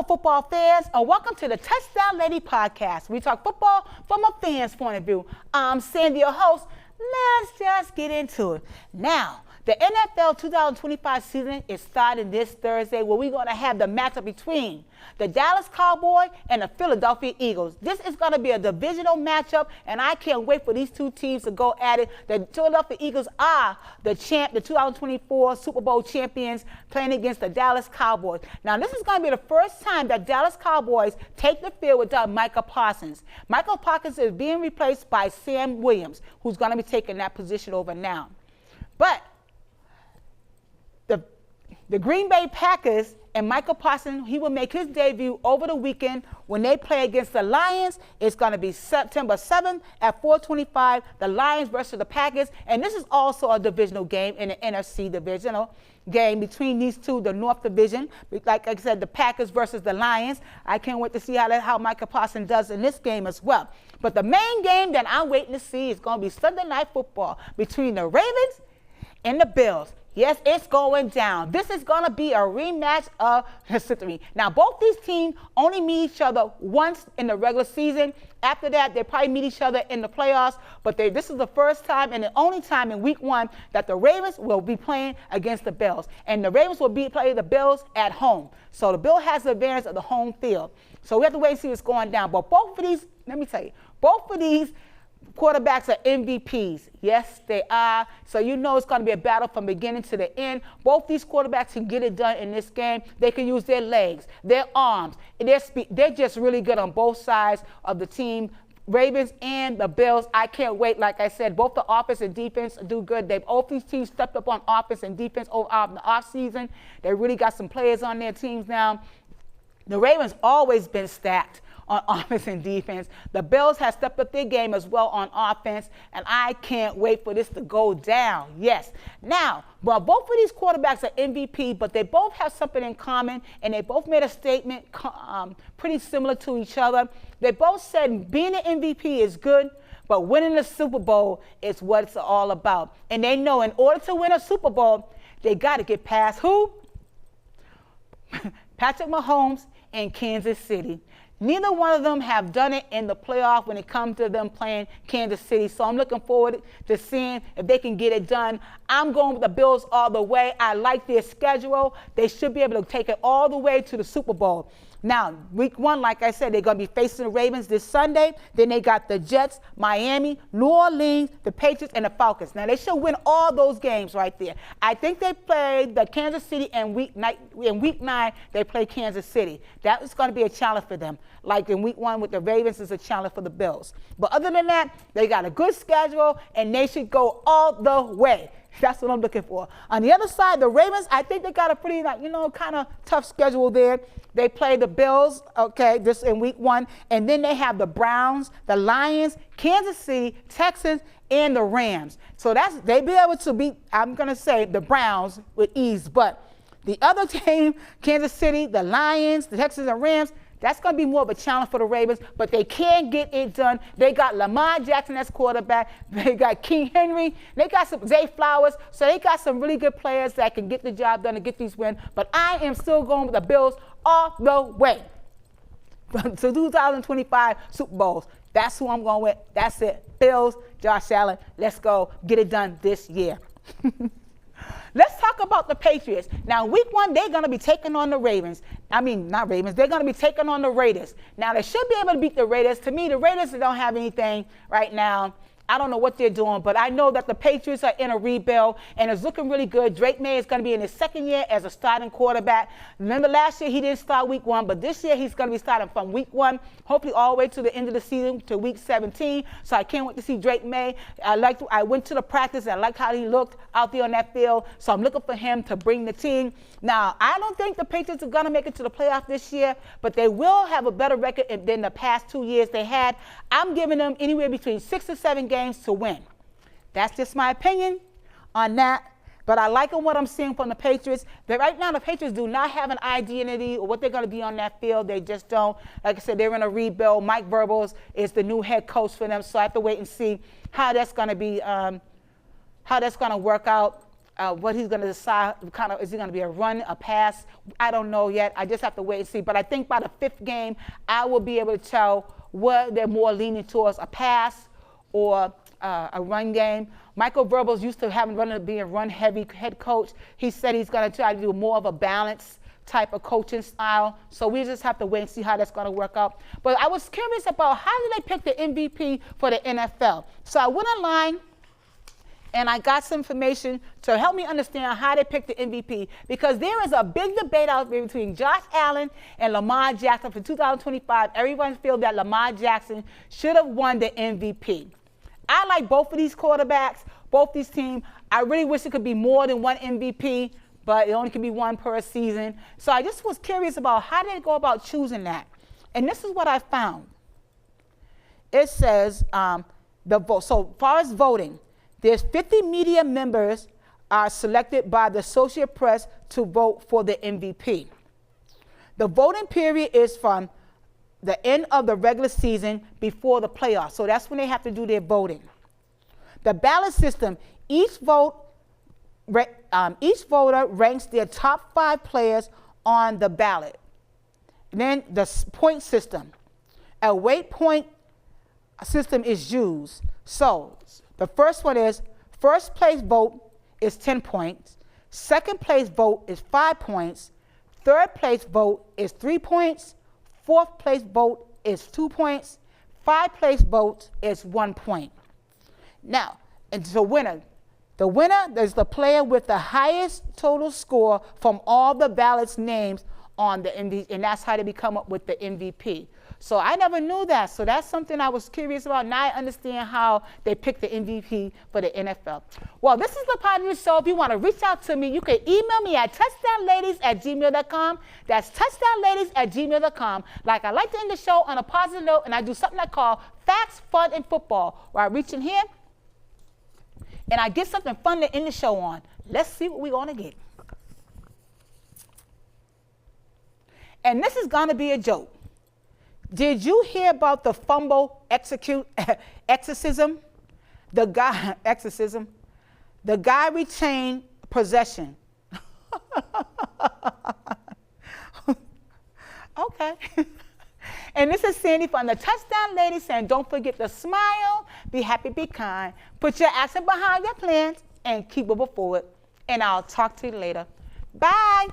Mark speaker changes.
Speaker 1: Hello, football fans, and welcome to the Touchdown Lady podcast. We talk football from a fan's point of view. I'm Sandy, your host. Let's just get into it. Now, the NFL 2025 season is starting this Thursday, where we're going to have the matchup between the Dallas Cowboys and the Philadelphia Eagles. This is going to be a divisional matchup, and I can't wait for these two teams to go at it. The Philadelphia Eagles are the 2024 Super Bowl champions, playing against the Dallas Cowboys. Now, this is going to be the first time that Dallas Cowboys take the field without Micah Parsons. Micah Parsons is being replaced by Sam Williams, who's going to be taking that position over now. But the Green Bay Packers and Micah Parsons, he will make his debut over the weekend when they play against the Lions. It's going to be September 7th at 4:25, the Lions versus the Packers. And this is also a divisional game in the NFC divisional game between these two, the North Division. Like I said, the Packers versus the Lions. I can't wait to see how Micah Parsons does in this game as well. But the main game that I'm waiting to see is going to be Sunday Night Football between the Ravens and the Bills. Yes, it's going down. This is going to be a rematch of history. Now, both these teams only meet each other once in the regular season. After that, they probably meet each other in the playoffs. But this is the first time and the only time in week one that the Ravens will be playing against the Bills. And the Ravens will playing the Bills at home. So the Bill has the advantage of the home field. So we have to wait and see what's going down. But both of these, let me tell you, both of these quarterbacks are MVPs. Yes, they are. So you know it's going to be a battle from beginning to the end. Both these quarterbacks can get it done in this game. They can use their legs, their arms, their speed. They're just really good on both sides of the team. Ravens and the Bills, I can't wait. Like I said, both the offense and defense do good. Both these teams stepped up on offense and defense over the offseason. They really got some players on their teams now. The Ravens always been stacked on offense and defense. The Bills have stepped up their game as well on offense, and I can't wait for this to go down. Yes. Now, well, both of these quarterbacks are MVP, but they both have something in common, and they both made a statement pretty similar to each other. They both said being an MVP is good, but winning the Super Bowl is what it's all about. And they know in order to win a Super Bowl, they got to get past who? Patrick Mahomes and Kansas City. Neither one of them have done it in the playoff when it comes to them playing Kansas City. So I'm looking forward to seeing if they can get it done. I'm going with the Bills all the way. I like their schedule. They should be able to take it all the way to the Super Bowl. Now, week one, like I said, they're going to be facing the Ravens this Sunday. Then they got the Jets, Miami, New Orleans, the Patriots, and the Falcons. Now, they should win all those games right there. I think they played the Kansas City in week 9, they play Kansas City. That is going to be a challenge for them. Like in week one with the Ravens is a challenge for the Bills. But other than that, they got a good schedule, and they should go all the way. That's what I'm looking for. On the other side, the Ravens, I think they got a pretty, kind of tough schedule there. They play the Bills, okay, this in week one, and then they have the Browns, the Lions, Kansas City, Texans, and the Rams. So they be able to beat, I'm going to say, the Browns with ease. But the other team, Kansas City, the Lions, the Texans, and Rams, that's going to be more of a challenge for the Ravens, but they can get it done. They got Lamar Jackson as quarterback. They got King Henry. They got some Zay Flowers. So they got some really good players that can get the job done and get these wins. But I am still going with the Bills all the way to 2025 Super Bowls. That's who I'm going with. That's it. Bills, Josh Allen. Let's go. Get it done this year. Let's talk about the Patriots. Now, week one, they're going to be taking on the Ravens. I mean, not Ravens. They're going to be taking on the Raiders. Now, they should be able to beat the Raiders. To me, the Raiders don't have anything right now. I don't know what they're doing, but I know that the Patriots are in a rebuild, and it's looking really good. Drake May is going to be in his second year as a starting quarterback. Remember last year he didn't start week one, but this year he's going to be starting from week one, hopefully all the way to the end of the season to week 17. So I can't wait to see Drake May. I went to the practice, and I liked how he looked out there on that field, so I'm looking for him to bring the team. Now, I don't think the Patriots are going to make it to the playoff this year, but they will have a better record than the past 2 years they had. I'm giving them anywhere between 6 to 7 games to win. That's just my opinion on that. But I like what I'm seeing from the Patriots. That right now the Patriots do not have an identity or what they're going to be on that field. They just don't. Like I said, they're in a rebuild. Mike Vrabel is the new head coach for them, so I have to wait and see how that's going to be, how that's going to work out. what he's going to decide, kind of, is he going to be a run, a pass? I don't know yet. I just have to wait and see. But I think by the 5th game, I will be able to tell where they're more leaning towards, a pass or a run game. Michael Verbal's used to being a run-heavy head coach. He said he's going to try to do more of a balanced type of coaching style. So we just have to wait and see how that's going to work out. But I was curious about how did they pick the MVP for the NFL? So I went online and I got some information to help me understand how they picked the MVP, because there is a big debate out there between Josh Allen and Lamar Jackson for 2025. Everyone feels that Lamar Jackson should have won the MVP. I like both of these quarterbacks, both these teams. I really wish it could be more than one MVP, but it only can be one per season. So I just was curious about how they go about choosing that. And this is what I found. It says the vote. So far as voting, there's 50 media members are selected by the Associated Press to vote for the MVP. The voting period is from the end of the regular season before the playoffs. So that's when they have to do their voting. The ballot system, each voter ranks their top 5 players on the ballot. Then the point system. A weight point system is used. So the first one is, first place vote is 10 points. Second place vote is 5 points. Third place vote is 3 points. Fourth place vote is 2 points. 5th place vote is 1 point. Now, and the winner is the player with the highest total score from all the ballots names on the MVP, and that's how they come up with the MVP. So I never knew that. So that's something I was curious about. Now I understand how they pick the MVP for the NFL. Well, this is the part of the show. If you want to reach out to me, you can email me at touchdownladies@gmail.com. That's touchdownladies@gmail.com. Like, I like to end the show on a positive note, and I do something I call Facts, Fun, and Football, where I reach in here and I get something fun to end the show on. Let's see what we're going to get. And this is going to be a joke. Did you hear about the fumble exorcism? The guy retained possession. Okay. And this is Sandy from the Touchdown Ladies saying, don't forget to smile, be happy, be kind, put your action behind your plans, and keep moving forward. And I'll talk to you later. Bye.